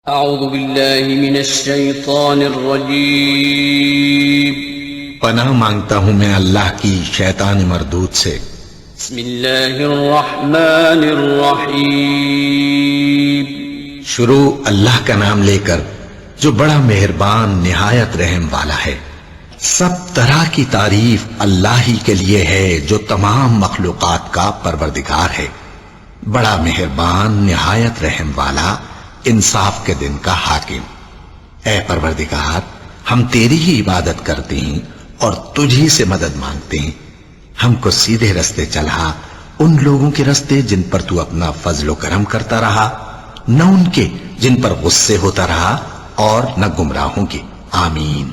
اعوذ باللہ من الشیطان الرجیم پناہ مانگتا ہوں میں اللہ کی شیطان مردود سے۔ بسم اللہ الرحمن الرحیم شروع اللہ کا نام لے کر جو بڑا مہربان نہایت رحم والا ہے۔ سب طرح کی تعریف اللہ ہی کے لیے ہے جو تمام مخلوقات کا پروردگار ہے، بڑا مہربان نہایت رحم والا، انصاف کے دن کا حاکم۔ اے پروردگار، ہم تیری ہی عبادت کرتے ہیں اور تجھی سے مدد مانگتے ہیں۔ ہم کو سیدھے رستے چلا، ان لوگوں کے رستے جن پر تو اپنا فضل و کرم کرتا رہا، نہ ان کے جن پر غصے ہوتا رہا، اور نہ گمراہوں کے۔ آمین۔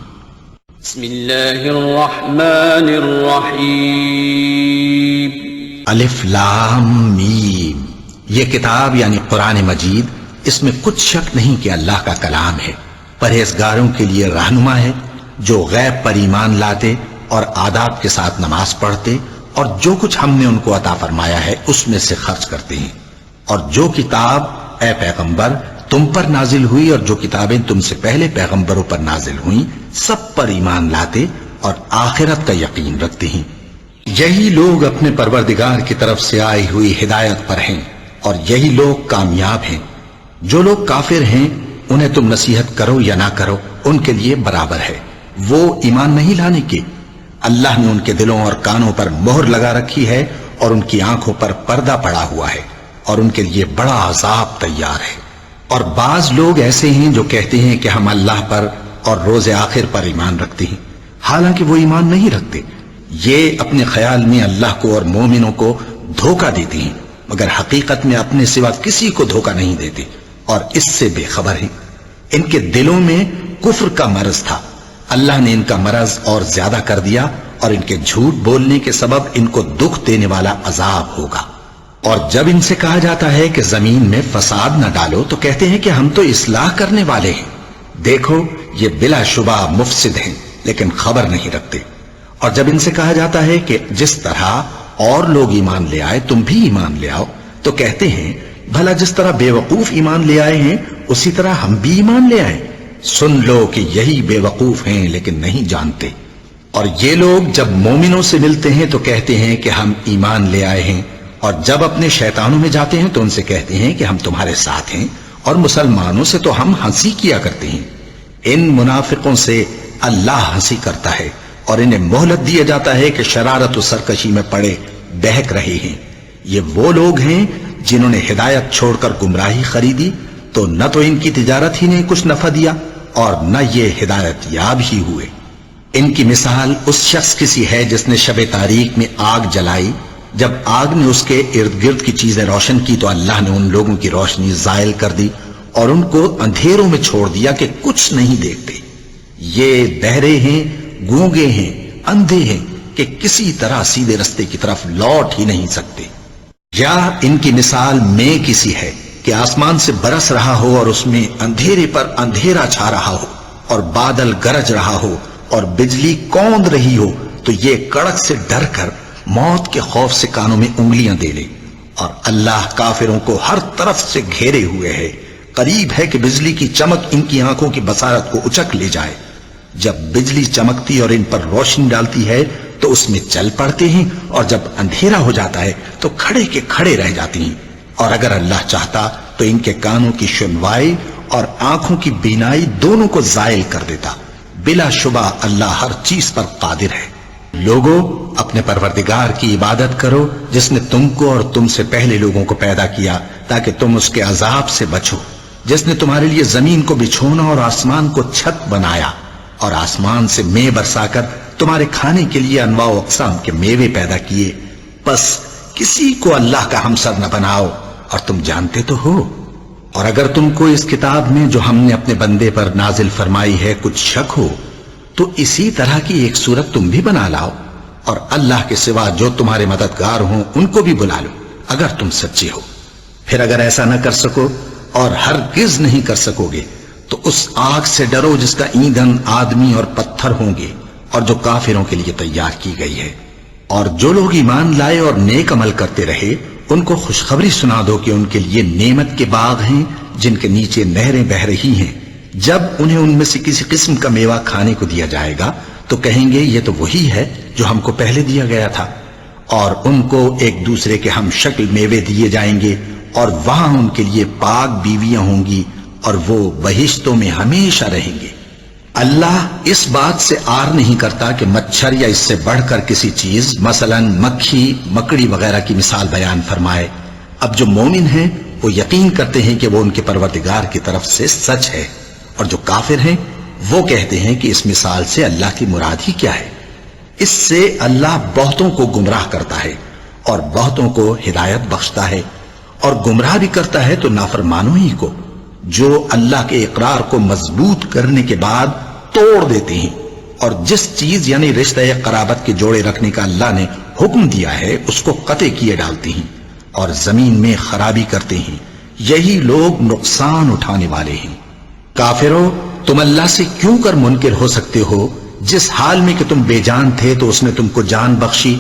بسم اللہ الرحمن الرحیم الف لام میم۔ یہ کتاب یعنی قرآن مجید، اس میں کچھ شک نہیں کہ اللہ کا کلام ہے، پرہیزگاروں کے لیے رہنما ہے، جو غیب پر ایمان لاتے اور آداب کے ساتھ نماز پڑھتے اور جو کچھ ہم نے ان کو عطا فرمایا ہے اس میں سے خرچ کرتے ہیں، اور جو کتاب اے پیغمبر تم پر نازل ہوئی اور جو کتابیں تم سے پہلے پیغمبروں پر نازل ہوئیں سب پر ایمان لاتے اور آخرت کا یقین رکھتے ہیں۔ یہی لوگ اپنے پروردگار کی طرف سے آئی ہوئی ہدایت پر ہیں اور یہی لوگ کامیاب ہیں۔ جو لوگ کافر ہیں انہیں تم نصیحت کرو یا نہ کرو ان کے لیے برابر ہے، وہ ایمان نہیں لانے کے۔ اللہ نے ان کے دلوں اور کانوں پر مہر لگا رکھی ہے اور ان کی آنکھوں پر پردہ پڑا ہوا ہے، اور ان کے لیے بڑا عذاب تیار ہے۔ اور بعض لوگ ایسے ہیں جو کہتے ہیں کہ ہم اللہ پر اور روز آخر پر ایمان رکھتے ہیں، حالانکہ وہ ایمان نہیں رکھتے۔ یہ اپنے خیال میں اللہ کو اور مومنوں کو دھوکہ دیتے ہیں، مگر حقیقت میں اپنے سوا کسی کو دھوکہ نہیں دیتے اور اس سے بے خبر ہیں۔ ان کے دلوں میں کفر کا مرض تھا، اللہ نے ان کا مرض اور زیادہ کر دیا، اور ان کے جھوٹ بولنے کے سبب ان کو دکھ دینے والا عذاب ہوگا۔ اور جب ان سے کہا جاتا ہے کہ زمین میں فساد نہ ڈالو تو کہتے ہیں کہ ہم تو اصلاح کرنے والے ہیں۔ دیکھو یہ بلا شبہ مفسد ہیں لیکن خبر نہیں رکھتے۔ اور جب ان سے کہا جاتا ہے کہ جس طرح اور لوگ ایمان لے آئے تم بھی ایمان لے آؤ تو کہتے ہیں بھلا جس طرح بے وقوف ایمان لے آئے ہیں اسی طرح ہم بھی ایمان لے آئیں۔ سن لو کہ یہی بے وقوف ہیں لیکن نہیں جانتے۔ اور یہ لوگ جب مومنوں سے ملتے ہیں تو کہتے ہیں کہ ہم ایمان لے آئے ہیں، اور جب اپنے شیطانوں میں جاتے ہیں تو ان سے کہتے ہیں کہ ہم تمہارے ساتھ ہیں، اور مسلمانوں سے تو ہم ہنسی کیا کرتے ہیں۔ ان منافقوں سے اللہ ہنسی کرتا ہے اور انہیں مہلت دیا جاتا ہے کہ شرارت و سرکشی میں پڑے بہک رہے ہیں۔ یہ وہ لوگ ہیں جنہوں نے ہدایت چھوڑ کر گمراہی خریدی، تو نہ تو ان کی تجارت ہی نے کچھ نفع دیا اور نہ یہ ہدایت یاب ہی ہوئے۔ ان کی مثال اس شخص کی سی ہے جس نے شب تاریک میں آگ جلائی، جب آگ نے اس کے ارد گرد کی چیزیں روشن کی تو اللہ نے ان لوگوں کی روشنی زائل کر دی اور ان کو اندھیروں میں چھوڑ دیا کہ کچھ نہیں دیکھتے۔ یہ بہرے ہیں، گونگے ہیں، اندھے ہیں کہ کسی طرح سیدھے رستے کی طرف لوٹ ہی نہیں سکتے۔ یا ان کی مثال میں کسی ہے کہ آسمان سے برس رہا ہو اور اس میں اندھیرے پر اندھیرا چھا رہا ہو اور بادل گرج رہا ہو اور بجلی کوند رہی ہو، تو یہ کڑک سے ڈر کر موت کے خوف سے کانوں میں انگلیاں دے لے۔ اور اللہ کافروں کو ہر طرف سے گھیرے ہوئے ہے، قریب ہے کہ بجلی کی چمک ان کی آنکھوں کی بصارت کو اچک لے جائے۔ جب بجلی چمکتی اور ان پر روشنی ڈالتی ہے تو اس میں چل پڑتے ہیں، اور جب اندھیرا ہو جاتا ہے تو کھڑے کے کھڑے رہ جاتی ہیں۔ اور اگر اللہ چاہتا تو ان کے کانوں کی سنوائی اور آنکھوں کی بینائی دونوں کو زائل کر دیتا۔ بلا شبہ اللہ ہر چیز پر قادر ہے۔ لوگوں اپنے پروردگار کی عبادت کرو جس نے تم کو اور تم سے پہلے لوگوں کو پیدا کیا تاکہ تم اس کے عذاب سے بچو، جس نے تمہارے لیے زمین کو بچھونا اور آسمان کو چھت بنایا، اور آسمان سے مے برسا کر تمہارے کھانے کے لیے انواع و اقسام کے میوے پیدا کیے۔ بس کسی کو اللہ کا ہمسر نہ بناؤ، اور تم جانتے تو ہو۔ اور اگر تم کو اس کتاب میں جو ہم نے اپنے بندے پر نازل فرمائی ہے کچھ شک ہو تو اسی طرح کی ایک صورت تم بھی بنا لاؤ، اور اللہ کے سوا جو تمہارے مددگار ہوں ان کو بھی بلا لو اگر تم سچے ہو۔ پھر اگر ایسا نہ کر سکو اور ہرگز نہیں کر سکو گے تو اس آگ سے ڈرو جس کا ایندھن آدمی اور پتھر ہوں گے اور جو کافروں کے لیے تیار کی گئی ہے۔ اور جو لوگ ایمان لائے اور نیک عمل کرتے رہے ان کو خوشخبری سنا دو کہ ان کے لیے نعمت کے باغ ہیں جن کے نیچے نہریں بہہ رہی ہیں. جب انہیں ان میں سے کسی قسم کا میوہ کھانے کو دیا جائے گا تو کہیں گے یہ تو وہی ہے جو ہم کو پہلے دیا گیا تھا. اور ان کو ایک دوسرے کے ہم شکل میوے دیے جائیں گے اور وہاں ان کے لیے پاک بیویاں ہوں گی اور وہ بہشتوں میں ہمیشہ رہیں گے. اللہ اس بات سے آر نہیں کرتا کہ مچھر یا اس سے بڑھ کر کسی چیز مثلا مکھی مکڑی وغیرہ کی مثال بیان فرمائے. اب جو مومن ہیں وہ یقین کرتے ہیں کہ وہ ان کے پروردگار کی طرف سے سچ ہے، اور جو کافر ہیں وہ کہتے ہیں کہ اس مثال سے اللہ کی مراد ہی کیا ہے. اس سے اللہ بہتوں کو گمراہ کرتا ہے اور بہتوں کو ہدایت بخشتا ہے، اور گمراہ بھی کرتا ہے تو نافرمانوں ہی کو، جو اللہ کے اقرار کو مضبوط کرنے کے بعد توڑ دیتے ہیں اور جس چیز یعنی رشتہ قرابت کے جوڑے رکھنے کا اللہ نے حکم دیا ہے اس کو قطع کیے ڈالتے ہیں اور زمین میں خرابی کرتے ہیں. یہی لوگ نقصان اٹھانے والے ہیں. کافرو، تم اللہ سے کیوں کر منکر ہو سکتے ہو؟ جس حال میں کہ تم بے جان تھے تو اس نے تم کو جان بخشی،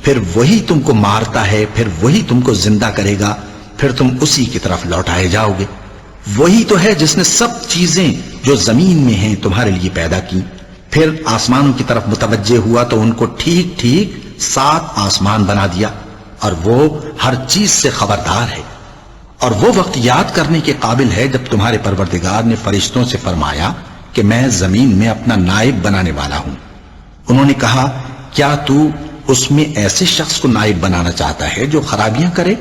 پھر وہی تم کو مارتا ہے، پھر وہی تم کو زندہ کرے گا، پھر تم اسی کی طرف لوٹائے جاؤ گے. وہی تو ہے جس نے سب چیزیں جو زمین میں ہیں تمہارے لیے پیدا کی، پھر آسمانوں کی طرف متوجہ ہوا تو ان کو ٹھیک ٹھیک 7 آسمان بنا دیا، اور وہ ہر چیز سے خبردار ہے. اور وہ وقت یاد کرنے کے قابل ہے جب تمہارے پروردگار نے فرشتوں سے فرمایا کہ میں زمین میں اپنا نائب بنانے والا ہوں. انہوں نے کہا کیا تو اس میں ایسے شخص کو نائب بنانا چاہتا ہے جو خرابیاں کرے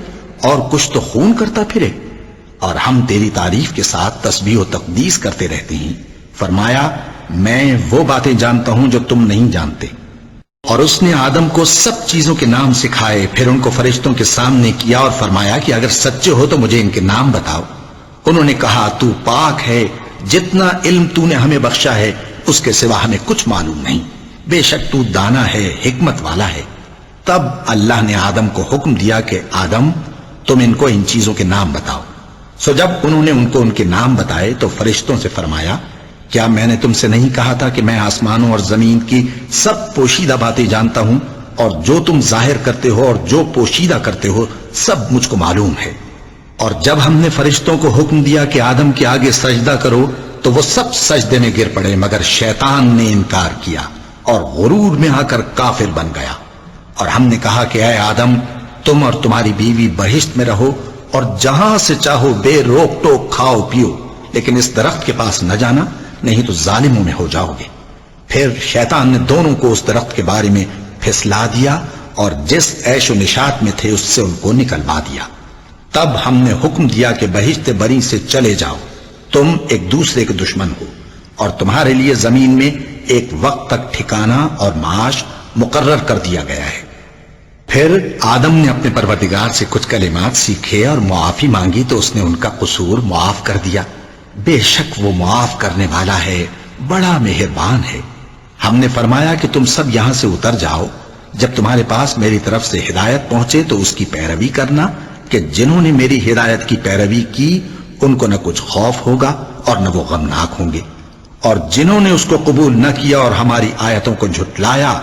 اور کچھ تو خون کرتا پھرے؟ اور ہم تیری تعریف کے ساتھ تسبیح و تقدیس کرتے رہتے ہیں. فرمایا میں وہ باتیں جانتا ہوں جو تم نہیں جانتے. اور اس نے آدم کو سب چیزوں کے نام سکھائے، پھر ان کو فرشتوں کے سامنے کیا اور فرمایا کہ اگر سچے ہو تو مجھے ان کے نام بتاؤ. انہوں نے کہا تو پاک ہے، جتنا علم تو نے ہمیں بخشا ہے اس کے سوا ہمیں کچھ معلوم نہیں، بے شک تو دانا ہے، حکمت والا ہے. تب اللہ نے آدم کو حکم دیا کہ آدم تم ان کو ان چیزوں کے نام بتاؤ. سو جب انہوں نے ان کو ان کے نام بتائے تو فرشتوں سے فرمایا کیا میں نے تم سے نہیں کہا تھا کہ میں آسمانوں اور زمین کی سب پوشیدہ باتیں جانتا ہوں، اور جو تم ظاہر کرتے ہو اور جو پوشیدہ کرتے ہو سب مجھ کو معلوم ہے. اور جب ہم نے فرشتوں کو حکم دیا کہ آدم کے آگے سجدہ کرو تو وہ سب سجدے میں گر پڑے مگر شیطان نے انکار کیا اور غرور میں آ کر کافر بن گیا. اور ہم نے کہا کہ اے آدم تم اور تمہاری بیوی بہشت میں رہو اور جہاں سے چاہو بے روک ٹوک کھاؤ پیو، لیکن اس درخت کے پاس نہ جانا نہیں تو ظالموں میں ہو جاؤ گے. پھر شیطان نے دونوں کو اس درخت کے بارے میں پھسلا دیا اور جس عیش و نشاط میں تھے اس سے ان کو نکلوا دیا. تب ہم نے حکم دیا کہ بہشت بری سے چلے جاؤ، تم ایک دوسرے کے دشمن ہو، اور تمہارے لیے زمین میں ایک وقت تک ٹھکانہ اور معاش مقرر کر دیا گیا ہے. پھر آدم نے اپنے پروردگار سے کچھ کلمات سیکھے اور معافی مانگی تو اس نے ان کا قصور معاف کر دیا. بے شک وہ معاف کرنے والا ہے، بڑا مہربان ہے. ہم نے فرمایا کہ تم سب یہاں سے اتر جاؤ، جب تمہارے پاس میری طرف سے ہدایت پہنچے تو اس کی پیروی کرنا کہ جنہوں نے میری ہدایت کی پیروی کی ان کو نہ کچھ خوف ہوگا اور نہ وہ غمناک ہوں گے، اور جنہوں نے اس کو قبول نہ کیا اور ہماری آیتوں کو جھٹلایا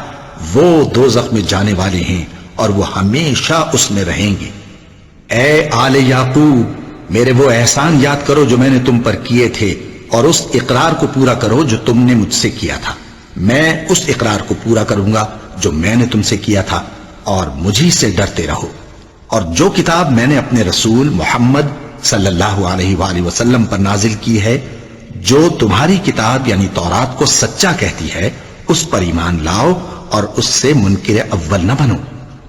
وہ دوزخ میں جانے والے ہیں اور وہ ہمیشہ اس میں رہیں گے. اے آل یعقوب، میرے وہ احسان یاد کرو جو میں نے تم پر کیے تھے اور اس اقرار کو پورا کرو جو تم نے مجھ سے کیا تھا. میں اس اقرار کو پورا کروں گا جو میں نے تم سے کیا تھا، اور مجھی سے ڈرتے رہو. اور جو کتاب میں نے اپنے رسول محمد صلی اللہ علیہ وآلہ وسلم پر نازل کی ہے، جو تمہاری کتاب یعنی تورات کو سچا کہتی ہے، اس پر ایمان لاؤ اور اس سے منکر اول نہ بنو،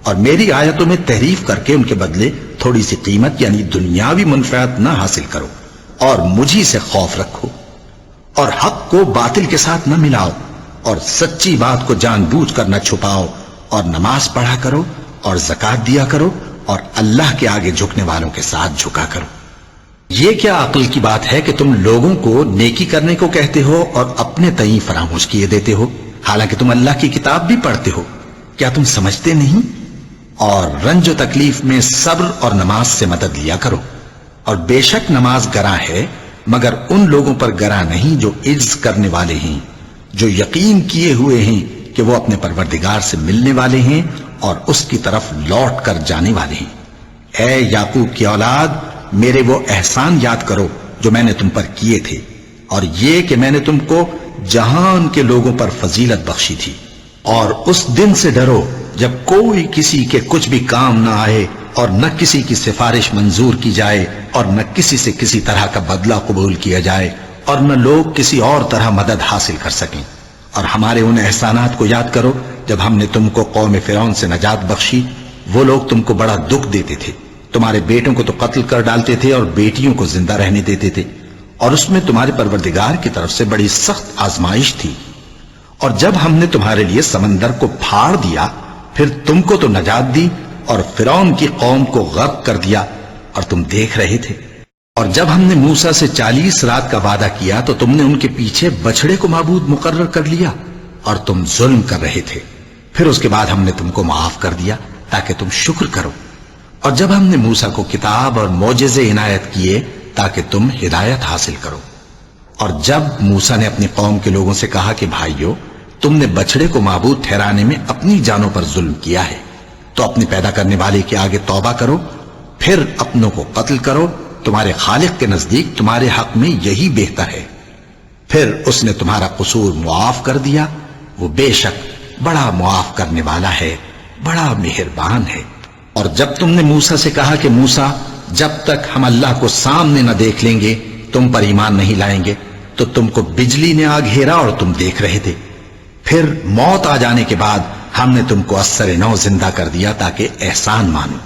اور میری آیتوں میں تحریف کر کے ان کے بدلے تھوڑی سی قیمت یعنی دنیاوی منفعت نہ حاصل کرو، اور مجھی سے خوف رکھو، اور حق کو باطل کے ساتھ نہ ملاؤ، اور سچی بات کو جان بوجھ کر نہ چھپاؤ، اور نماز پڑھا کرو اور زکوٰۃ دیا کرو، اور اللہ کے آگے جھکنے والوں کے ساتھ جھکا کرو. یہ کیا عقل کی بات ہے کہ تم لوگوں کو نیکی کرنے کو کہتے ہو اور اپنے تئیں فراموش کیے دیتے ہو، حالانکہ تم اللہ کی کتاب بھی پڑھتے ہو؟ کیا تم سمجھتے نہیں؟ اور رنج و تکلیف میں صبر اور نماز سے مدد لیا کرو. اور بے شک نماز گراں ہے مگر ان لوگوں پر گراں نہیں جو عجز کرنے والے ہیں، جو یقین کیے ہوئے ہیں کہ وہ اپنے پروردگار سے ملنے والے ہیں اور اس کی طرف لوٹ کر جانے والے ہیں. اے یعقوب کی اولاد، میرے وہ احسان یاد کرو جو میں نے تم پر کیے تھے، اور یہ کہ میں نے تم کو جہان کے لوگوں پر فضیلت بخشی تھی، اور اس دن سے ڈرو جب کوئی کسی کے کچھ بھی کام نہ آئے، اور نہ کسی کی سفارش منظور کی جائے، اور نہ کسی سے کسی طرح کا بدلہ قبول کیا جائے، اور نہ لوگ کسی اور طرح مدد حاصل کر سکیں۔ اور ہمارے ان احسانات کو یاد کرو جب ہم نے تم کو قوم فرعون سے نجات بخشی۔ وہ لوگ تم کو بڑا دکھ دیتے تھے، تمہارے بیٹوں کو تو قتل کر ڈالتے تھے اور بیٹیوں کو زندہ رہنے دیتے تھے، اور اس میں تمہارے پروردگار کی طرف سے بڑی سخت آزمائش تھی۔ اور جب ہم نے تمہارے لیے سمندر کو پھاڑ دیا، پھر تم کو تو نجات دی اور فرعون کی قوم کو غرق کر دیا، اور تم دیکھ رہے تھے۔ اور جب ہم نے موسیٰ سے 40 رات کا وعدہ کیا تو تم نے ان کے پیچھے بچڑے کو معبود مقرر کر لیا، اور تم ظلم کر رہے تھے۔ پھر اس کے بعد ہم نے تم کو معاف کر دیا تاکہ تم شکر کرو۔ اور جب ہم نے موسیٰ کو کتاب اور معجزے عنایت کیے تاکہ تم ہدایت حاصل کرو۔ اور جب موسیٰ نے اپنی قوم کے لوگوں سے کہا کہ بھائیو، تم نے بچڑے کو معبود ٹھہرانے میں اپنی جانوں پر ظلم کیا ہے، تو اپنے پیدا کرنے والے کے آگے توبہ کرو، پھر اپنوں کو قتل کرو، تمہارے خالق کے نزدیک تمہارے حق میں یہی بہتر ہے۔ پھر اس نے تمہارا قصور معاف کر دیا، وہ بے شک بڑا معاف کرنے والا ہے، بڑا مہربان ہے۔ اور جب تم نے موسیٰ سے کہا کہ موسیٰ، جب تک ہم اللہ کو سامنے نہ دیکھ لیں گے تم پر ایمان نہیں لائیں گے، تو تم کو بجلی نے آ گھیرا اور تم دیکھ رہے تھے۔ پھر موت آ جانے کے بعد ہم نے تم کو اثر نو زندہ کر دیا تاکہ احسان مانو۔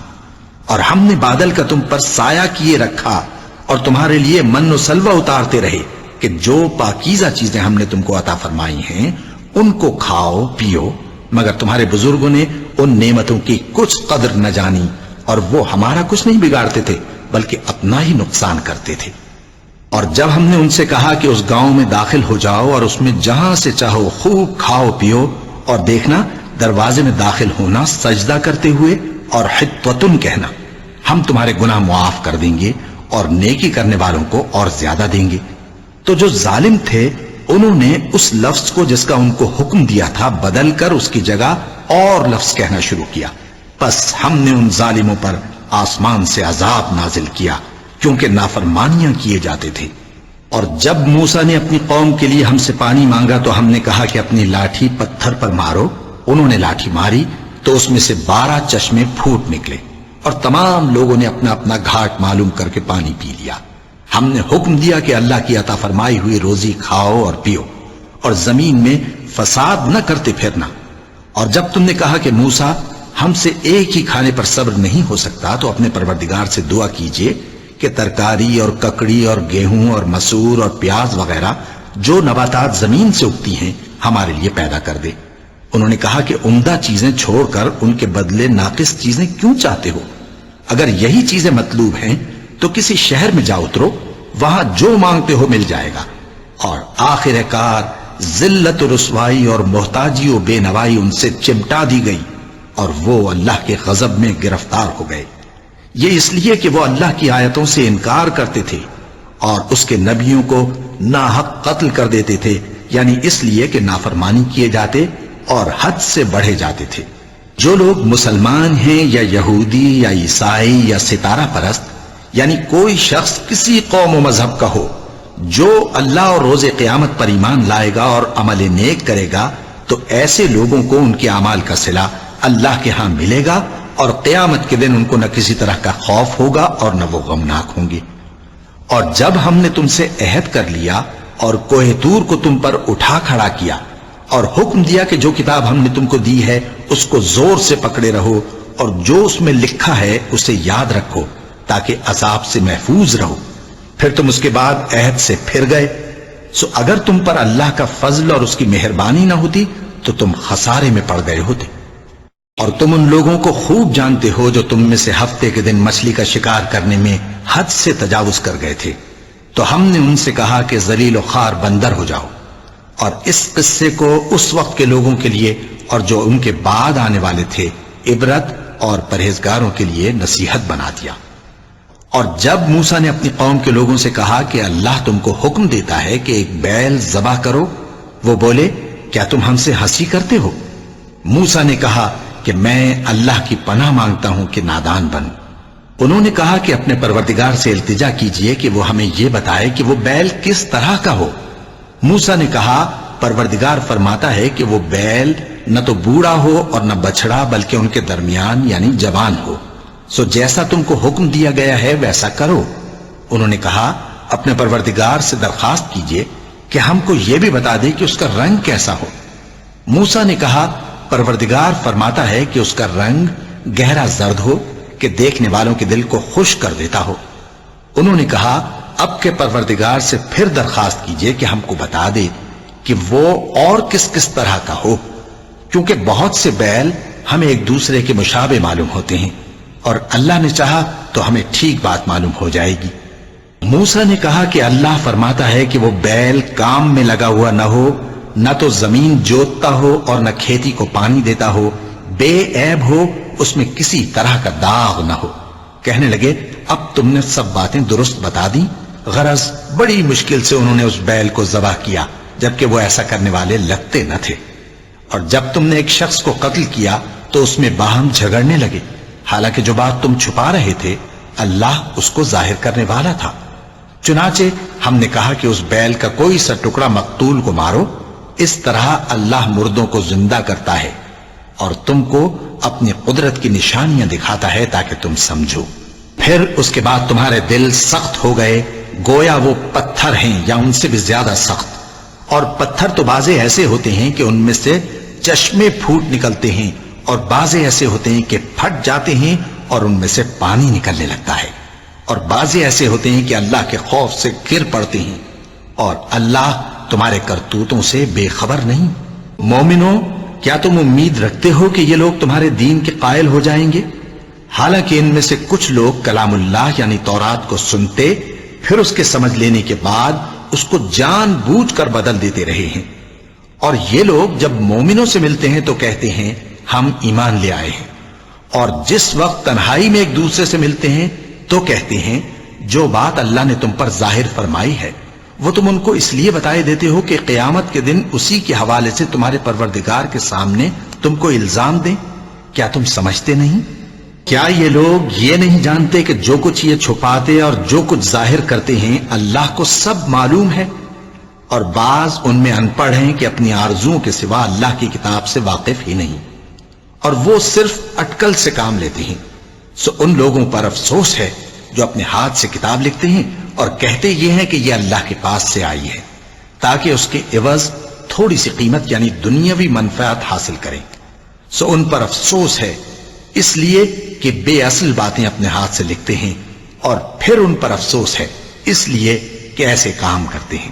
اور ہم نے بادل کا تم پر سایہ کیے رکھا اور تمہارے لیے من و سلوہ اتارتے رہے کہ جو پاکیزہ چیزیں ہم نے تم کو عطا فرمائی ہیں ان کو کھاؤ پیو، مگر تمہارے بزرگوں نے ان نعمتوں کی کچھ قدر نہ جانی، اور وہ ہمارا کچھ نہیں بگاڑتے تھے بلکہ اپنا ہی نقصان کرتے تھے۔ اور جب ہم نے ان سے کہا کہ اس گاؤں میں داخل ہو جاؤ اور اس میں جہاں سے چاہو خوب کھاؤ پیو، اور دیکھنا دروازے میں داخل ہونا سجدہ کرتے ہوئے اور حطوتن کہنا، ہم تمہارے گناہ معاف کر دیں گے اور نیکی کرنے والوں کو اور زیادہ دیں گے۔ تو جو ظالم تھے انہوں نے اس لفظ کو جس کا ان کو حکم دیا تھا بدل کر اس کی جگہ اور لفظ کہنا شروع کیا، پس ہم نے ان ظالموں پر آسمان سے عذاب نازل کیا کیونکہ نافرمانیاں کیے جاتے تھے۔ اور جب موسیٰ نے اپنی قوم کے لیے ہم سے پانی مانگا تو ہم نے کہا کہ اپنی لاٹھی پتھر پر مارو۔ انہوں نے لاٹھی ماری تو اس میں سے 12 چشمے پھوٹ نکلے، اور تمام لوگوں نے اپنا اپنا گھاٹ معلوم کر کے پانی پی لیا۔ ہم نے حکم دیا کہ اللہ کی عطا فرمائی ہوئی روزی کھاؤ اور پیو، اور زمین میں فساد نہ کرتے پھرنا۔ اور جب تم نے کہا کہ موسیٰ، ہم سے ایک ہی کھانے پر صبر نہیں ہو سکتا، تو اپنے پروردگار سے دعا کیجئے کہ ترکاری اور ککڑی اور گیہوں اور مسور اور پیاز وغیرہ جو نباتات زمین سے اگتی ہیں ہمارے لیے پیدا کر دے۔ انہوں نے کہا کہ عمدہ چیزیں چھوڑ کر ان کے بدلے ناقص چیزیں کیوں چاہتے ہو؟ اگر یہی چیزیں مطلوب ہیں تو کسی شہر میں جا اترو، وہاں جو مانگتے ہو مل جائے گا۔ اور آخر کار ذلت و رسوائی اور محتاجی و بے نوائی ان سے چمٹا دی گئی، اور وہ اللہ کے غضب میں گرفتار ہو گئے۔ یہ اس لیے کہ وہ اللہ کی آیتوں سے انکار کرتے تھے اور اس کے نبیوں کو ناحق قتل کر دیتے تھے، یعنی اس لیے کہ نافرمانی کیے جاتے اور حد سے بڑھے جاتے تھے۔ جو لوگ مسلمان ہیں یا یہودی یا عیسائی یا ستارہ پرست، یعنی کوئی شخص کسی قوم و مذہب کا ہو، جو اللہ اور روز قیامت پر ایمان لائے گا اور عمل نیک کرے گا، تو ایسے لوگوں کو ان کے اعمال کا صلہ اللہ کے ہاں ملے گا، اور قیامت کے دن ان کو نہ کسی طرح کا خوف ہوگا اور نہ وہ غمناک ہوں گے۔ اور جب ہم نے تم سے عہد کر لیا اور کوہ طور کو تم پر اٹھا کھڑا کیا اور حکم دیا کہ جو کتاب ہم نے تم کو دی ہے اس کو زور سے پکڑے رہو، اور جو اس میں لکھا ہے اسے یاد رکھو تاکہ عذاب سے محفوظ رہو، پھر تم اس کے بعد عہد سے پھر گئے، سو اگر تم پر اللہ کا فضل اور اس کی مہربانی نہ ہوتی تو تم خسارے میں پڑ گئے ہوتے۔ اور تم ان لوگوں کو خوب جانتے ہو جو تم میں سے ہفتے کے دن مچھلی کا شکار کرنے میں حد سے تجاوز کر گئے تھے، تو ہم نے ان سے کہا کہ ذلیل و خوار بندر ہو جاؤ، اور اس قصے کو اس وقت کے لوگوں کے لیے اور جو ان کے بعد آنے والے تھے عبرت اور پرہیزگاروں کے لیے نصیحت بنا دیا۔ اور جب موسیٰ نے اپنی قوم کے لوگوں سے کہا کہ اللہ تم کو حکم دیتا ہے کہ ایک بیل ذبح کرو، وہ بولے کیا تم ہم سے ہنسی کرتے ہو؟ موسیٰ نے کہا کہ میں اللہ کی پناہ مانگتا ہوں کہ نادان بنوں۔ انہوں نے کہا کہ اپنے پروردگار سے التجا کیجئے کہ وہ ہمیں یہ بتائے کہ وہ بیل کس طرح کا ہو۔ موسیٰ نے کہا پروردگار فرماتا ہے کہ وہ بیل نہ تو بوڑھا ہو اور نہ بچڑا بلکہ ان کے درمیان یعنی جوان ہو، سو جیسا تم کو حکم دیا گیا ہے ویسا کرو۔ انہوں نے کہا اپنے پروردگار سے درخواست کیجئے کہ ہم کو یہ بھی بتا دے کہ اس کا رنگ کیسا ہو۔ موسیٰ نے کہا پروردگار فرماتا ہے کہ اس کا رنگ گہرا زرد ہو کہ دیکھنے والوں کے دل کو خوش کر دیتا ہو۔ انہوں نے کہا اب کے پروردگار سے پھر درخواست کیجئے کہ ہم کو بتا دے کہ وہ اور کس کس طرح کا ہو، کیونکہ بہت سے بیل ہمیں ایک دوسرے کے مشابہ معلوم ہوتے ہیں، اور اللہ نے چاہا تو ہمیں ٹھیک بات معلوم ہو جائے گی۔ موسیٰ نے کہا کہ اللہ فرماتا ہے کہ وہ بیل کام میں لگا ہوا نہ ہو، نہ تو زمین جوتتا ہو اور نہ کھیتی کو پانی دیتا ہو، بے عیب ہو، اس میں کسی طرح کا داغ نہ ہو۔ کہنے لگے اب تم نے سب باتیں درست بتا دی۔ غرض بڑی مشکل سے انہوں نے اس بیل کو ذبح کیا، جبکہ وہ ایسا کرنے والے لگتے نہ تھے۔ اور جب تم نے ایک شخص کو قتل کیا تو اس میں باہم جھگڑنے لگے، حالانکہ جو بات تم چھپا رہے تھے اللہ اس کو ظاہر کرنے والا تھا۔ چنانچہ ہم نے کہا کہ اس بیل کا کوئی سا ٹکڑا مقتول کو مارو، اس طرح اللہ مردوں کو زندہ کرتا ہے اور تم کو اپنی قدرت کی نشانیاں دکھاتا ہے تاکہ تم سمجھو۔ پھر اس کے بعد تمہارے دل سخت ہو گئے گویا وہ پتھر ہیں یا ان سے بھی زیادہ سخت، اور پتھر تو بعضے ایسے ہوتے ہیں کہ ان میں سے چشمے پھوٹ نکلتے ہیں، اور بعضے ایسے ہوتے ہیں کہ پھٹ جاتے ہیں اور ان میں سے پانی نکلنے لگتا ہے، اور بعضے ایسے ہوتے ہیں کہ اللہ کے خوف سے گر پڑتے ہیں، اور اللہ تمہارے کرتوتوں سے بے خبر نہیں۔ مومنوں، کیا تم امید رکھتے ہو کہ یہ لوگ تمہارے دین کے قائل ہو جائیں گے؟ حالانکہ ان میں سے کچھ لوگ کلام اللہ یعنی تورات کو سنتے پھر اس کے سمجھ لینے کے بعد اس کو جان بوجھ کر بدل دیتے رہے ہیں، اور یہ لوگ جب مومنوں سے ملتے ہیں تو کہتے ہیں ہم ایمان لے آئے ہیں، اور جس وقت تنہائی میں ایک دوسرے سے ملتے ہیں تو کہتے ہیں جو بات اللہ نے تم پر ظاہر فرمائی ہے وہ تم ان کو اس لیے بتائے دیتے ہو کہ قیامت کے دن اسی کے حوالے سے تمہارے پروردگار کے سامنے تم کو الزام دیں۔ کیا تم سمجھتے نہیں؟ کیا یہ لوگ یہ نہیں جانتے کہ جو کچھ یہ چھپاتے اور جو کچھ ظاہر کرتے ہیں اللہ کو سب معلوم ہے؟ اور بعض ان میں ان پڑھ ہیں کہ اپنی آرزوؤں کے سوا اللہ کی کتاب سے واقف ہی نہیں، اور وہ صرف اٹکل سے کام لیتے ہیں۔ سو ان لوگوں پر افسوس ہے جو اپنے ہاتھ سے کتاب لکھتے ہیں اور کہتے یہ ہیں کہ یہ اللہ کے پاس سے آئی ہے تاکہ اس کے عوض تھوڑی سی قیمت یعنی دنیاوی منفعت حاصل کریں۔ سو ان پر افسوس ہے اس لیے کہ بے اصل باتیں اپنے ہاتھ سے لکھتے ہیں، اور پھر ان پر افسوس ہے اس لیے کہ ایسے کام کرتے ہیں،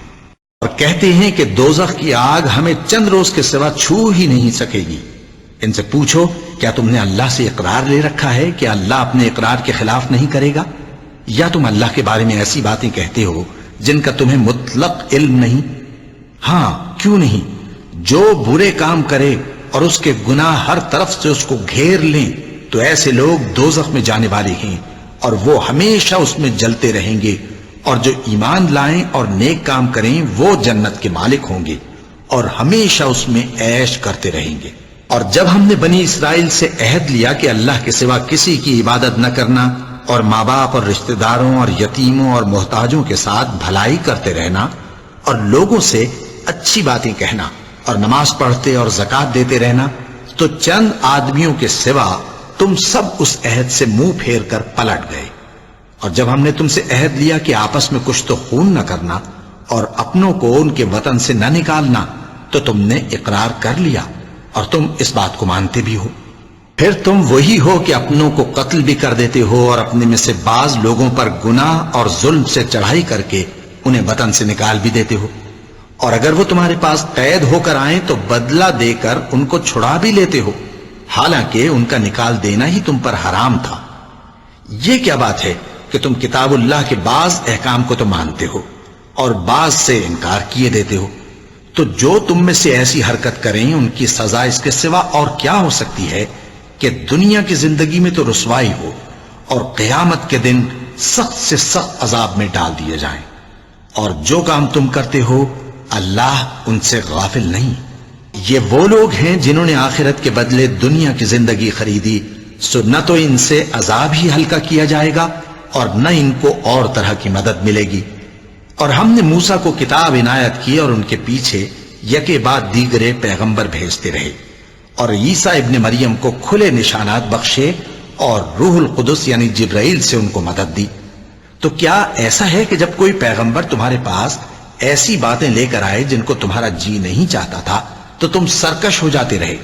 اور کہتے ہیں کہ دوزخ کی آگ ہمیں چند روز کے سوا چھو ہی نہیں سکے گی۔ ان سے پوچھو کیا تم نے اللہ سے اقرار لے رکھا ہے کہ اللہ اپنے اقرار کے خلاف نہیں کرے گا، یا تم اللہ کے بارے میں ایسی باتیں کہتے ہو جن کا تمہیں مطلق علم نہیں؟ ہاں کیوں نہیں، جو برے کام کرے اور اس کے گناہ ہر طرف سے اس کو گھیر لیں تو ایسے لوگ دوزخ میں جانے والے ہیں اور وہ ہمیشہ اس میں جلتے رہیں گے، اور جو ایمان لائیں اور نیک کام کریں وہ جنت کے مالک ہوں گے اور ہمیشہ اس میں عیش کرتے رہیں گے۔ اور جب ہم نے بنی اسرائیل سے عہد لیا کہ اللہ کے سوا کسی کی عبادت نہ کرنا اور ماں باپ اور رشتہ داروں اور یتیموں اور محتاجوں کے ساتھ بھلائی کرتے رہنا اور لوگوں سے اچھی باتیں کہنا اور نماز پڑھتے اور زکوٰۃ دیتے رہنا، تو چند آدمیوں کے سوا تم سب اس عہد سے منہ پھیر کر پلٹ گئے۔ اور جب ہم نے تم سے عہد لیا کہ آپس میں کچھ تو خون نہ کرنا اور اپنوں کو ان کے وطن سے نہ نکالنا، تو تم نے اقرار کر لیا اور تم اس بات کو مانتے بھی ہو۔ پھر تم وہی ہو کہ اپنوں کو قتل بھی کر دیتے ہو اور اپنے میں سے بعض لوگوں پر گناہ اور ظلم سے چڑھائی کر کے انہیں وطن سے نکال بھی دیتے ہو، اور اگر وہ تمہارے پاس قید ہو کر آئیں تو بدلہ دے کر ان کو چھڑا بھی لیتے ہو، حالانکہ ان کا نکال دینا ہی تم پر حرام تھا۔ یہ کیا بات ہے کہ تم کتاب اللہ کے بعض احکام کو تو مانتے ہو اور بعض سے انکار کیے دیتے ہو؟ تو جو تم میں سے ایسی حرکت کریں ان کی سزا اس کے سوا اور کیا ہو سکتی ہے کہ دنیا کی زندگی میں تو رسوائی ہو اور قیامت کے دن سخت سے سخت عذاب میں ڈال دیے جائیں۔ اور جو کام تم کرتے ہو اللہ ان سے غافل نہیں۔ یہ وہ لوگ ہیں جنہوں نے آخرت کے بدلے دنیا کی زندگی خریدی، سو نہ تو ان سے عذاب ہی ہلکا کیا جائے گا اور نہ ان کو اور طرح کی مدد ملے گی۔ اور ہم نے موسیٰ کو کتاب عنایت کی اور ان کے پیچھے یکے بعد دیگرے پیغمبر بھیجتے رہے، اور عیسیٰ ابن مریم کو کھلے نشانات بخشے اور روح القدس یعنی جبرائیل سے ان کو مدد دی۔ تو کیا ایسا ہے کہ جب کوئی پیغمبر تمہارے پاس ایسی باتیں لے کر آئے جن کو تمہارا جی نہیں چاہتا تھا تو تم سرکش ہو جاتے رہے،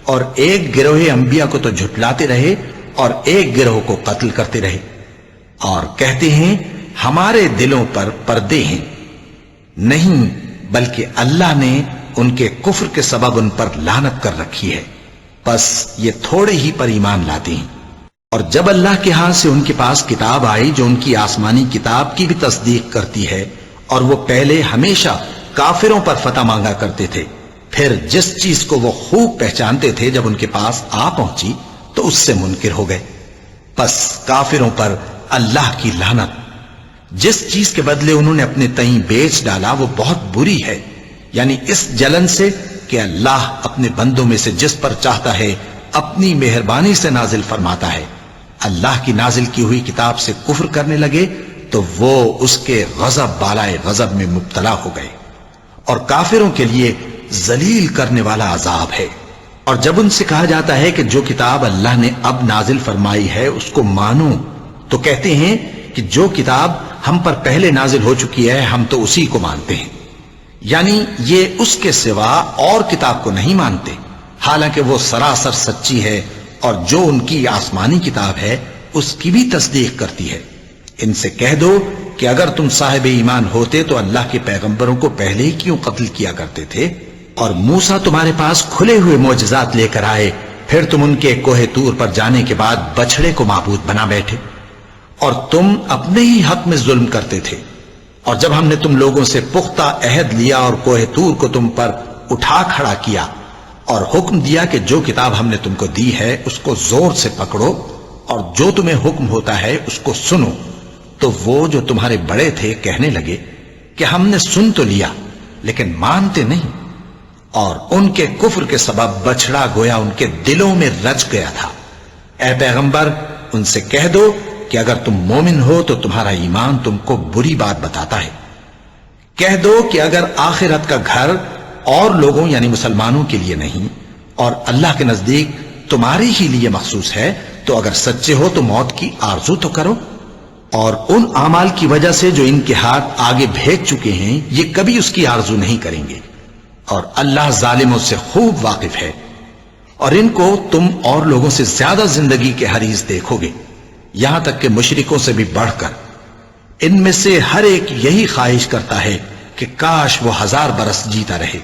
اور ایک گروہ انبیاء کو تو جھٹلاتے رہے اور ایک گروہ کو قتل کرتے رہے، اور کہتے ہیں ہمارے دلوں پر پردے ہیں؟ نہیں، بلکہ اللہ نے ان کے کفر کے سبب ان پر لعنت کر رکھی ہے، بس یہ تھوڑے ہی پر ایمان لاتے ہیں۔ اور جب اللہ کے ہاں سے ان کے پاس کتاب آئی جو ان کی آسمانی کتاب کی بھی تصدیق کرتی ہے، اور وہ پہلے ہمیشہ کافروں پر فتح مانگا کرتے تھے، پھر جس چیز کو وہ خوب پہچانتے تھے جب ان کے پاس آ پہنچی تو اس سے منکر ہو گئے، بس کافروں پر اللہ کی لعنت۔ جس چیز کے بدلے انہوں نے اپنے تئیں بیچ ڈالا وہ بہت بری ہے، یعنی اس جلن سے کہ اللہ اپنے بندوں میں سے جس پر چاہتا ہے اپنی مہربانی سے نازل فرماتا ہے۔ اللہ کی نازل کی ہوئی کتاب سے کفر کرنے لگے تو وہ اس کے غضب بالائے غضب میں مبتلا ہو گئے، اور کافروں کے لیے ذلیل کرنے والا عذاب ہے۔ اور جب ان سے کہا جاتا ہے کہ جو کتاب اللہ نے اب نازل فرمائی ہے اس کو مانو، تو کہتے ہیں کہ جو کتاب ہم پر پہلے نازل ہو چکی ہے ہم تو اسی کو مانتے ہیں، یعنی یہ اس کے سوا اور کتاب کو نہیں مانتے، حالانکہ وہ سراسر سچی ہے، اور جو ان کی آسمانی کتاب ہے اس کی بھی تصدیق کرتی ہے۔ ان سے کہہ دو کہ اگر تم صاحب ایمان ہوتے تو اللہ کے پیغمبروں کو پہلے ہی کیوں قتل کیا کرتے تھے؟ اور موسیٰ تمہارے پاس کھلے ہوئے معجزات لے کر آئے، پھر تم ان کے کوہ طور پر جانے کے بعد بچڑے کو معبود بنا بیٹھے، اور تم اپنے ہی حق میں ظلم کرتے تھے۔ اور جب ہم نے تم لوگوں سے پختہ عہد لیا اور کوہ طور کو تم پر اٹھا کھڑا کیا اور حکم دیا کہ جو کتاب ہم نے تم کو دی ہے اس کو زور سے پکڑو اور جو تمہیں حکم ہوتا ہے اس کو سنو، تو وہ جو تمہارے بڑے تھے کہنے لگے کہ ہم نے سن تو لیا لیکن مانتے نہیں، اور ان کے کفر کے سبب بچڑا گویا ان کے دلوں میں رچ گیا تھا۔ اے پیغمبر ان سے کہہ دو کہ اگر تم مومن ہو تو تمہارا ایمان تم کو بری بات بتاتا ہے۔ کہہ دو کہ اگر آخرت کا گھر اور لوگوں یعنی مسلمانوں کے لیے نہیں اور اللہ کے نزدیک تمہارے ہی لیے مخصوص ہے تو اگر سچے ہو تو موت کی آرزو تو کرو، اور ان اعمال کی وجہ سے جو ان کے ہاتھ آگے بھیج چکے ہیں یہ کبھی اس کی آرزو نہیں کریں گے، اور اللہ ظالموں سے خوب واقف ہے۔ اور ان کو تم اور لوگوں سے زیادہ زندگی کے حریص دیکھو گے، یہاں تک کہ مشرکوں سے بھی بڑھ کر۔ ان میں سے ہر ایک یہی خواہش کرتا ہے کہ کاش وہ 1000 برس جیتا رہے،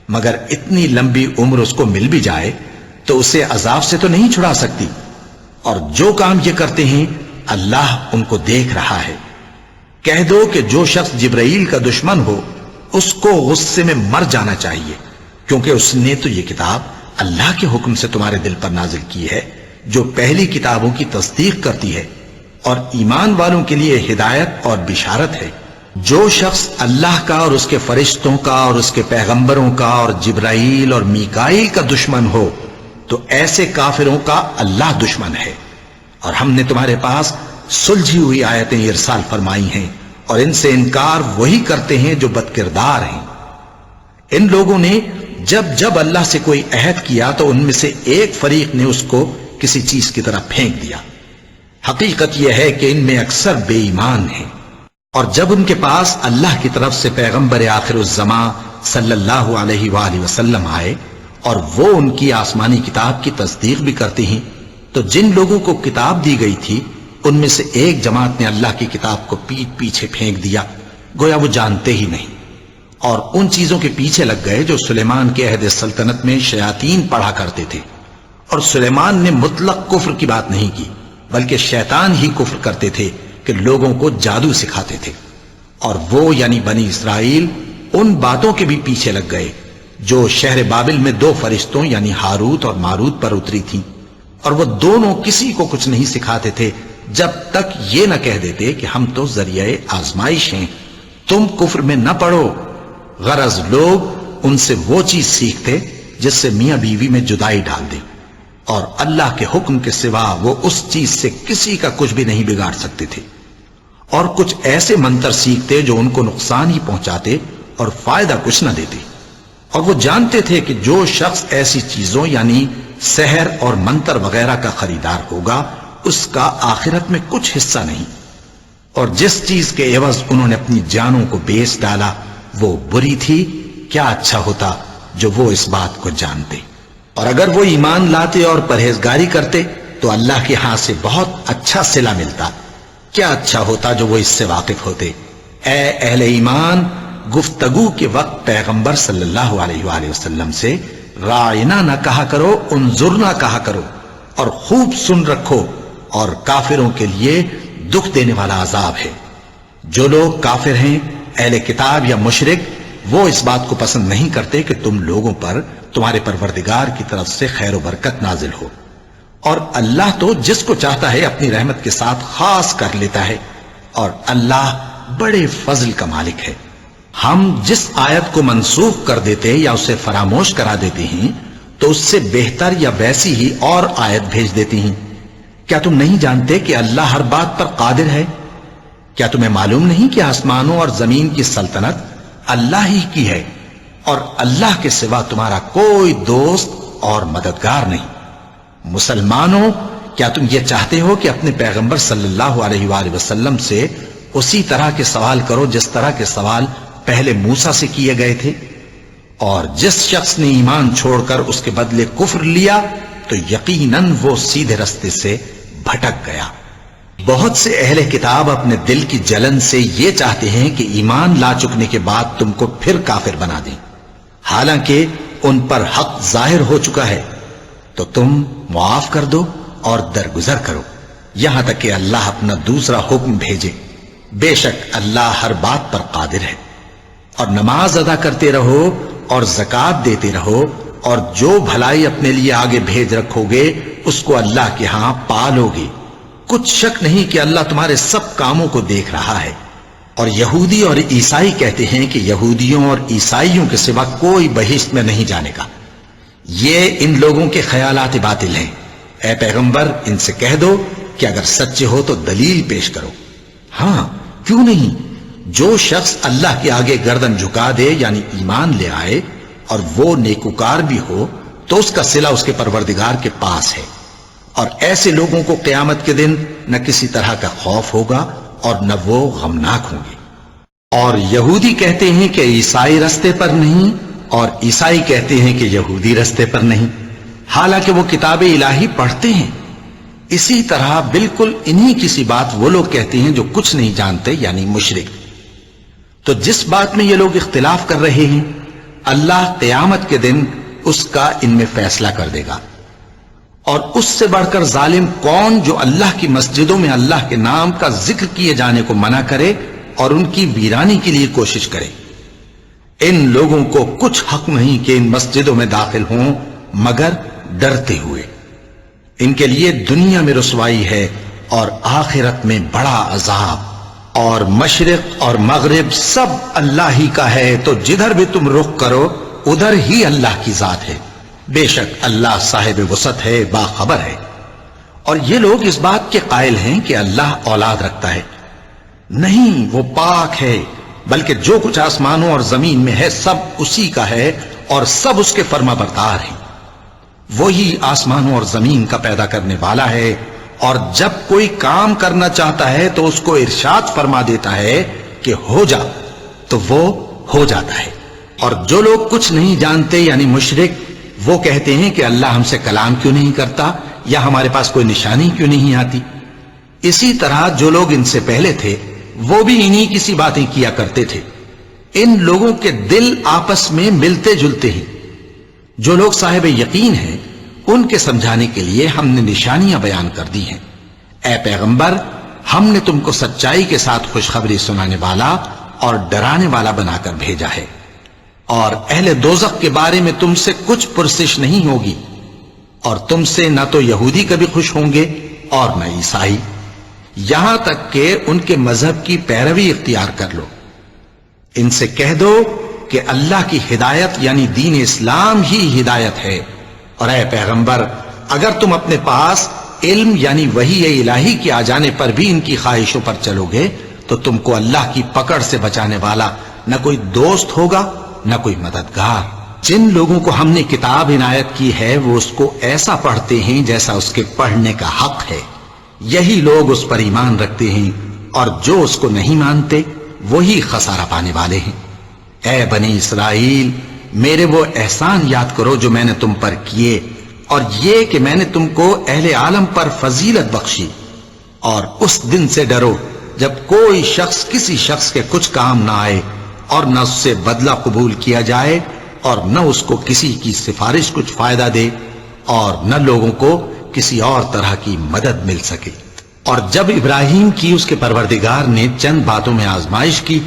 مگر اتنی لمبی عمر اس کو مل بھی جائے تو اسے عذاب سے تو نہیں چھڑا سکتی، اور جو کام یہ کرتے ہیں اللہ ان کو دیکھ رہا ہے۔ کہہ دو کہ جو شخص جبرائیل کا دشمن ہو اس کو غصے میں مر جانا چاہیے، کیونکہ اس نے تو یہ کتاب اللہ کے حکم سے تمہارے دل پر نازل کی ہے جو پہلی کتابوں کی تصدیق کرتی ہے، اور ایمان والوں کے لیے ہدایت اور بشارت ہے۔ جو شخص اللہ کا اور اس کے فرشتوں کا اور اس کے پیغمبروں کا اور جبرائیل اور میکائیل کا دشمن ہو تو ایسے کافروں کا اللہ دشمن ہے۔ اور ہم نے تمہارے پاس سلجھی ہوئی آیتیں ارسال فرمائی ہیں، اور ان سے انکار وہی کرتے ہیں جو بد کردار ہیں۔ ان لوگوں نے جب اللہ سے کوئی عہد کیا تو ان میں سے ایک فریق نے اس کو کسی چیز کی طرح پھینک دیا۔ حقیقت یہ ہے کہ ان میں اکثر بے ایمان ہیں۔ اور جب ان کے پاس اللہ کی طرف سے پیغمبر آخر الزمان صلی اللہ علیہ وآلہ وسلم آئے اور وہ ان کی آسمانی کتاب کی تصدیق بھی کرتے ہیں، تو جن لوگوں کو کتاب دی گئی تھی ان میں سے ایک جماعت نے اللہ کی کتاب کو پیٹ پیچھے پھینک دیا، گویا وہ جانتے ہی نہیں، اور ان چیزوں کے پیچھے لگ گئے جو سلیمان کے عہد سلطنت میں شیاطین پڑھا کرتے تھے۔ اور سلیمان نے مطلق کفر کی بات نہیں کی، بلکہ شیطان ہی کفر کرتے تھے کہ لوگوں کو جادو سکھاتے تھے، اور وہ یعنی بنی اسرائیل ان باتوں کے بھی پیچھے لگ گئے جو شہر بابل میں 2 فرشتوں یعنی ہاروت اور ماروت پر اتری تھیں، اور وہ دونوں کسی کو کچھ نہیں سکھاتے تھے جب تک یہ نہ کہہ دیتے کہ ہم تو ذریعہ آزمائش ہیں، تم کفر میں نہ پڑو۔ غرض لوگ ان سے وہ چیز سیکھتے جس سے میاں بیوی میں جدائی ڈال دیں، اور اللہ کے حکم کے سوا وہ اس چیز سے کسی کا کچھ بھی نہیں بگاڑ سکتے تھے، اور کچھ ایسے منتر سیکھتے جو ان کو نقصان ہی پہنچاتے اور فائدہ کچھ نہ دیتے، اور وہ جانتے تھے کہ جو شخص ایسی چیزوں یعنی سحر اور منتر وغیرہ کا خریدار ہوگا اس کا آخرت میں کچھ حصہ نہیں، اور جس چیز کے عوض انہوں نے اپنی جانوں کو بیچ ڈالا وہ بری تھی۔ کیا اچھا ہوتا جو وہ اس بات کو جانتے، اور اگر وہ ایمان لاتے اور پرہیزگاری کرتے تو اللہ کے ہاں سے بہت اچھا صلہ ملتا۔ کیا اچھا ہوتا جو وہ اس سے واقف ہوتے۔ اے اہل ایمان، گفتگو کے وقت پیغمبر صلی اللہ علیہ وآلہ وسلم سے رائنا نہ کہا کرو، انظرنا کہا کرو، اور خوب سن رکھو، اور کافروں کے لیے دکھ دینے والا عذاب ہے۔ جو لوگ کافر ہیں، اہل کتاب یا مشرک، وہ اس بات کو پسند نہیں کرتے کہ تم لوگوں پر تمہارے پروردگار کی طرف سے خیر و برکت نازل ہو، اور اللہ تو جس کو چاہتا ہے اپنی رحمت کے ساتھ خاص کر لیتا ہے، اور اللہ بڑے فضل کا مالک ہے۔ ہم جس آیت کو منسوخ کر دیتے یا اسے فراموش کرا دیتے ہیں تو اس سے بہتر یا ویسی ہی اور آیت بھیج دیتی ہیں۔ کیا تم نہیں جانتے کہ اللہ ہر بات پر قادر ہے؟ کیا تمہیں معلوم نہیں کہ آسمانوں اور زمین کی سلطنت اللہ ہی کی ہے، اور اللہ کے سوا تمہارا کوئی دوست اور مددگار نہیں؟ مسلمانوں، کیا تم یہ چاہتے ہو کہ اپنے پیغمبر صلی اللہ علیہ وآلہ وسلم سے اسی طرح کے سوال کرو جس طرح کے سوال پہلے موسیٰ سے کیے گئے تھے؟ اور جس شخص نے ایمان چھوڑ کر اس کے بدلے کفر لیا تو یقیناً وہ سیدھے رستے سے بھٹک گیا۔ بہت سے اہل کتاب اپنے دل کی جلن سے یہ چاہتے ہیں کہ ایمان لا چکنے کے بعد تم کو پھر کافر بنا دیں، حالانکہ ان پر حق ظاہر ہو چکا ہے، تو تم معاف کر دو اور درگزر کرو یہاں تک کہ اللہ اپنا دوسرا حکم بھیجے۔ بے شک اللہ ہر بات پر قادر ہے۔ اور نماز ادا کرتے رہو اور زکوٰۃ دیتے رہو، اور جو بھلائی اپنے لیے آگے بھیج رکھو گے اس کو اللہ کے ہاں پالو گے۔ کچھ شک نہیں کہ اللہ تمہارے سب کاموں کو دیکھ رہا ہے۔ اور یہودی اور عیسائی کہتے ہیں کہ یہودیوں اور عیسائیوں کے سوا کوئی بہشت میں نہیں جانے کا۔ یہ ان لوگوں کے خیالات باطل ہیں۔ اے پیغمبر، ان سے کہہ دو کہ اگر سچے ہو تو دلیل پیش کرو۔ ہاں، کیوں نہیں؟ جو شخص اللہ کے آگے گردن جھکا دے یعنی ایمان لے آئے اور وہ نیکوکار بھی ہو تو اس کا صلہ اس کے پروردگار کے پاس ہے، اور ایسے لوگوں کو قیامت کے دن نہ کسی طرح کا خوف ہوگا اور نہ وہ غمناک ہوں گے۔ اور یہودی کہتے ہیں کہ عیسائی رستے پر نہیں، اور عیسائی کہتے ہیں کہ یہودی رستے پر نہیں، حالانکہ وہ کتاب الہی پڑھتے ہیں۔ اسی طرح بالکل انہی کسی بات وہ لوگ کہتے ہیں جو کچھ نہیں جانتے یعنی مشرک۔ تو جس بات میں یہ لوگ اختلاف کر رہے ہیں اللہ قیامت کے دن اس کا ان میں فیصلہ کر دے گا۔ اور اس سے بڑھ کر ظالم کون جو اللہ کی مسجدوں میں اللہ کے نام کا ذکر کیے جانے کو منع کرے اور ان کی ویرانی کے لیے کوشش کرے۔ ان لوگوں کو کچھ حق نہیں کہ ان مسجدوں میں داخل ہوں مگر ڈرتے ہوئے۔ ان کے لیے دنیا میں رسوائی ہے اور آخرت میں بڑا عذاب۔ اور مشرق اور مغرب سب اللہ ہی کا ہے، تو جدھر بھی تم رخ کرو ادھر ہی اللہ کی ذات ہے۔ بے شک اللہ صاحب وسعت ہے، باخبر ہے۔ اور یہ لوگ اس بات کے قائل ہیں کہ اللہ اولاد رکھتا ہے۔ نہیں، وہ پاک ہے، بلکہ جو کچھ آسمانوں اور زمین میں ہے سب اسی کا ہے، اور سب اس کے فرما بردار ہیں۔ وہی آسمانوں اور زمین کا پیدا کرنے والا ہے، اور جب کوئی کام کرنا چاہتا ہے تو اس کو ارشاد فرما دیتا ہے کہ ہو جا، تو وہ ہو جاتا ہے۔ اور جو لوگ کچھ نہیں جانتے یعنی مشرک، وہ کہتے ہیں کہ اللہ ہم سے کلام کیوں نہیں کرتا، یا ہمارے پاس کوئی نشانی کیوں نہیں آتی۔ اسی طرح جو لوگ ان سے پہلے تھے وہ بھی انہی کسی باتیں کیا کرتے تھے۔ ان لوگوں کے دل آپس میں ملتے جلتے ہیں۔ جو لوگ صاحب یقین ہیں ان کے سمجھانے کے لیے ہم نے نشانیاں بیان کر دی ہیں۔ اے پیغمبر، ہم نے تم کو سچائی کے ساتھ خوشخبری سنانے والا اور ڈرانے والا بنا کر بھیجا ہے، اور اہل دوزخ کے بارے میں تم سے کچھ پرسش نہیں ہوگی، اور تم سے نہ تو یہودی کبھی خوش ہوں گے اور نہ عیسائی، یہاں تک کہ ان کے مذہب کی پیروی اختیار کر لو۔ ان سے کہہ دو کہ اللہ کی ہدایت یعنی دین اسلام ہی ہدایت ہے، اور اے پیغمبر اگر تم اپنے پاس علم یعنی وحی الہی کے آ جانے پر بھی ان کی خواہشوں پر چلو گے تو تم کو اللہ کی پکڑ سے بچانے والا نہ کوئی دوست ہوگا نہ کوئی مددگار۔ جن لوگوں کو ہم نے کتاب عنایت کی ہے وہ اس کو ایسا پڑھتے ہیں جیسا اس کے پڑھنے کا حق ہے، یہی لوگ اس پر ایمان رکھتے ہیں، اور جو اس کو نہیں مانتے وہی خسارہ پانے والے ہیں۔ اے بنی اسرائیل، میرے وہ احسان یاد کرو جو میں نے تم پر کیے، اور یہ کہ میں نے تم کو اہل عالم پر فضیلت بخشی، اور اس دن سے ڈرو جب کوئی شخص کسی شخص کے کچھ کام نہ آئے اور نہ اس سے بدلہ قبول کیا جائے اور نہ اس کو کسی کی سفارش کچھ فائدہ دے اور نہ لوگوں کو کسی اور طرح کی مدد مل سکے۔ اور جب ابراہیم کی اس کے پروردگار نے چند باتوں میں آزمائش کی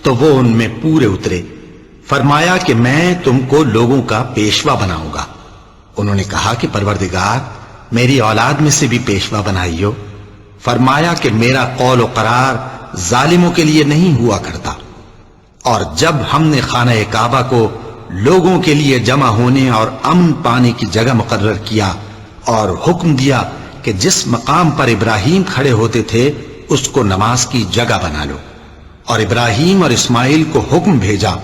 تو وہ ان میں پورے اترے۔ فرمایا کہ میں تم کو لوگوں کا پیشوا بناؤں گا۔ انہوں نے کہا کہ پروردگار میری اولاد میں سے بھی پیشوا بنائیو۔ فرمایا کہ میرا قول و قرار ظالموں کے لیے نہیں ہوا کرتا۔ اور جب ہم نے خانہ کعبہ کو لوگوں کے لیے جمع ہونے اور امن پانے کی جگہ مقرر کیا اور حکم دیا کہ جس مقام پر ابراہیم کھڑے ہوتے تھے اس کو نماز کی جگہ بنا لو، اور ابراہیم اور اسماعیل کو حکم بھیجا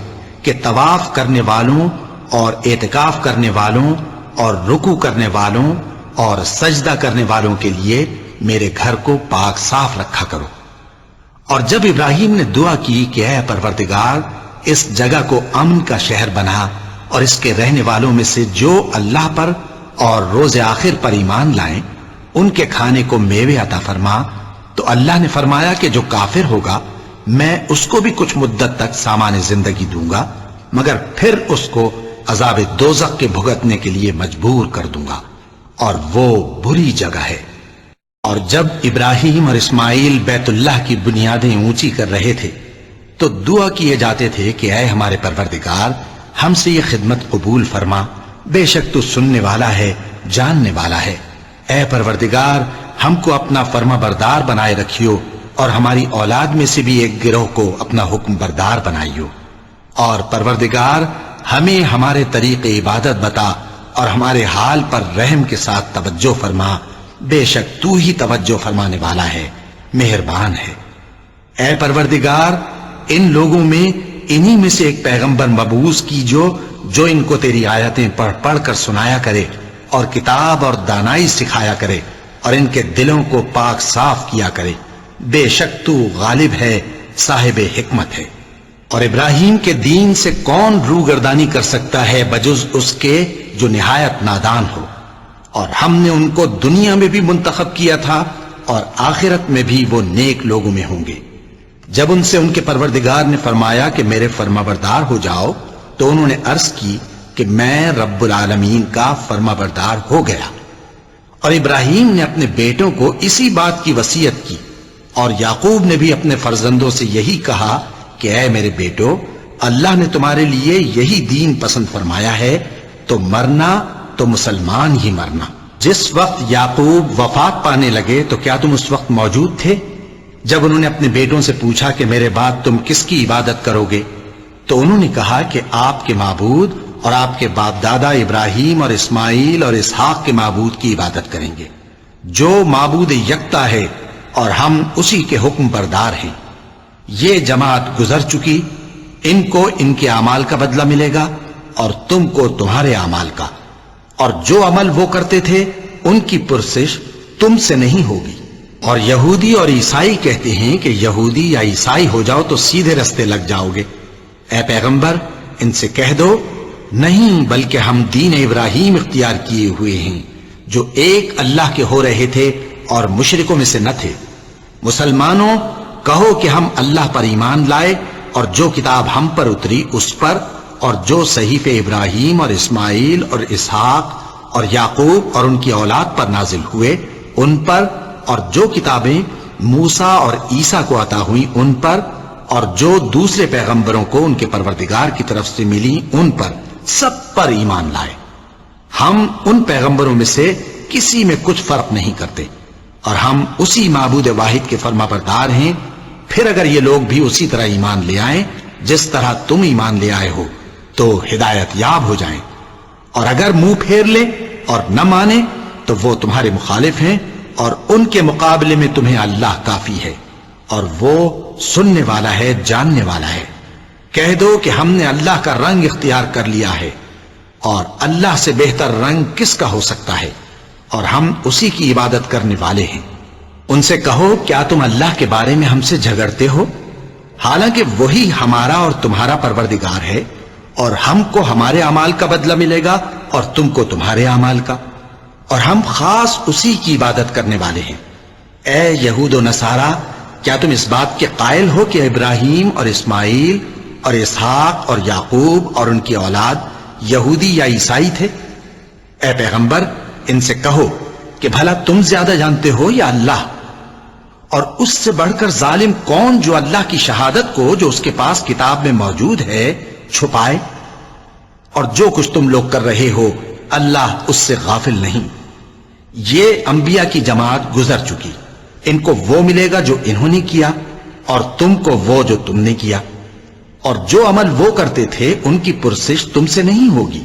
کہ طواف کرنے والوں اور اعتکاف کرنے والوں اور رکوع کرنے والوں اور سجدہ کرنے والوں کے لیے میرے گھر کو پاک صاف رکھا کرو۔ اور جب ابراہیم نے دعا کی کہ اے پروردگار اس جگہ کو امن کا شہر بنا اور اس کے رہنے والوں میں سے جو اللہ پر اور روز آخر پر ایمان لائیں ان کے کھانے کو میوے عطا فرما، تو اللہ نے فرمایا کہ جو کافر ہوگا میں اس کو بھی کچھ مدت تک سامان زندگی دوں گا، مگر پھر اس کو عذاب دوزخ کے بھگتنے کے لیے مجبور کر دوں گا، اور وہ بری جگہ ہے۔ اور جب ابراہیم اور اسماعیل بیت اللہ کی بنیادیں اونچی کر رہے تھے تو دعا کیے جاتے تھے کہ اے ہمارے پروردگار ہم سے یہ خدمت قبول فرما، بے شک تو سننے والا ہے جاننے والا ہے۔ اے پروردگار ہم کو اپنا فرما بردار بنائے رکھیو، اور ہماری اولاد میں سے بھی ایک گروہ کو اپنا حکم بردار بنائیو، اور پروردگار ہمیں ہمارے طریق عبادت بتا اور ہمارے حال پر رحم کے ساتھ توجہ فرما، بے شک تو ہی توجہ فرمانے والا ہے، مہربان ہے۔ اے پروردگار ان لوگوں میں انہی میں سے ایک پیغمبر مبعوث کی جو ان کو تیری آیتیں پڑھ پڑھ کر سنایا کرے اور کتاب اور دانائی سکھایا کرے اور ان کے دلوں کو پاک صاف کیا کرے، بے شک تو غالب ہے، صاحب حکمت ہے۔ اور ابراہیم کے دین سے کون روگردانی کر سکتا ہے بجز اس کے جو نہایت نادان ہو، اور ہم نے ان کو دنیا میں بھی منتخب کیا تھا اور آخرت میں بھی وہ نیک لوگوں میں ہوں گے۔ جب ان سے ان کے پروردگار نے فرمایا کہ میرے فرما بردار ہو جاؤ تو انہوں نے عرض کی کہ میں رب العالمین کا فرما بردار ہو گیا۔ اور ابراہیم نے اپنے بیٹوں کو اسی بات کی وصیت کی، اور یعقوب نے بھی اپنے فرزندوں سے یہی کہا کہ اے میرے بیٹو، اللہ نے تمہارے لیے یہی دین پسند فرمایا ہے، تو مرنا تو مسلمان ہی مرنا۔ جس وقت یعقوب وفات پانے لگے تو کیا تم اس وقت موجود تھے جب انہوں نے اپنے بیٹوں سے پوچھا کہ میرے بعد تم کس کی عبادت کرو گے؟ تو انہوں نے کہا کہ آپ کے معبود اور آپ کے باپ دادا ابراہیم اور اسماعیل اور اسحاق کے معبود کی عبادت کریں گے، جو معبود یکتا ہے اور ہم اسی کے حکم بردار ہیں۔ یہ جماعت گزر چکی، ان کو ان کے اعمال کا بدلہ ملے گا اور تم کو تمہارے اعمال کا، اور جو عمل وہ کرتے تھے ان کی پرسش تم سے نہیں ہوگی۔ اور یہودی اور عیسائی کہتے ہیں کہ یہودی یا عیسائی ہو جاؤ تو سیدھے رستے لگ جاؤ گے۔ اے پیغمبر ان سے کہہ دو نہیں، بلکہ ہم دین ابراہیم اختیار کیے ہوئے ہیں جو ایک اللہ کے ہو رہے تھے اور مشرکوں میں سے نہ تھے۔ مسلمانوں کہو کہ ہم اللہ پر ایمان لائے اور جو کتاب ہم پر اتری اس پر، اور جو صحیفے ابراہیم اور اسماعیل اور اسحاق اور یعقوب اور ان کی اولاد پر نازل ہوئے ان پر، اور جو کتابیں موسیٰ اور عیسیٰ کو عطا ہوئیں ان پر، اور جو دوسرے پیغمبروں کو ان کے پروردگار کی طرف سے ملی ان پر، سب پر ایمان لائے۔ ہم ان پیغمبروں میں سے کسی میں کچھ فرق نہیں کرتے، اور ہم اسی معبود واحد کے فرما بردار ہیں۔ پھر اگر یہ لوگ بھی اسی طرح ایمان لے آئیں جس طرح تم ایمان لے آئے ہو تو ہدایت یاب ہو جائیں، اور اگر منہ پھیر لیں اور نہ مانے تو وہ تمہارے مخالف ہیں، اور ان کے مقابلے میں تمہیں اللہ کافی ہے، اور وہ سننے والا ہے، جاننے والا ہے۔ کہہ دو کہ ہم نے اللہ کا رنگ اختیار کر لیا ہے، اور اللہ سے بہتر رنگ کس کا ہو سکتا ہے، اور ہم اسی کی عبادت کرنے والے ہیں۔ ان سے کہو کیا تم اللہ کے بارے میں ہم سے جھگڑتے ہو، حالانکہ وہی ہمارا اور تمہارا پروردگار ہے، اور ہم کو ہمارے اعمال کا بدلہ ملے گا اور تم کو تمہارے اعمال کا، اور ہم خاص اسی کی عبادت کرنے والے ہیں۔ اے یہود و نصارا، کیا تم اس بات کے قائل ہو کہ ابراہیم اور اسماعیل اور اسحاق اور یعقوب اور ان کی اولاد یہودی یا عیسائی تھے؟ اے پیغمبر، ان سے کہو کہ بھلا تم زیادہ جانتے ہو یا اللہ؟ اور اس سے بڑھ کر ظالم کون جو اللہ کی شہادت کو جو اس کے پاس کتاب میں موجود ہے چھپائے؟ اور جو کچھ تم لوگ کر رہے ہو اللہ اس سے غافل نہیں۔ یہ انبیاء کی جماعت گزر چکی، ان کو وہ ملے گا جو انہوں نے کیا، اور تم کو وہ جو تم نے کیا، اور جو عمل وہ کرتے تھے ان کی پرسش تم سے نہیں ہوگی۔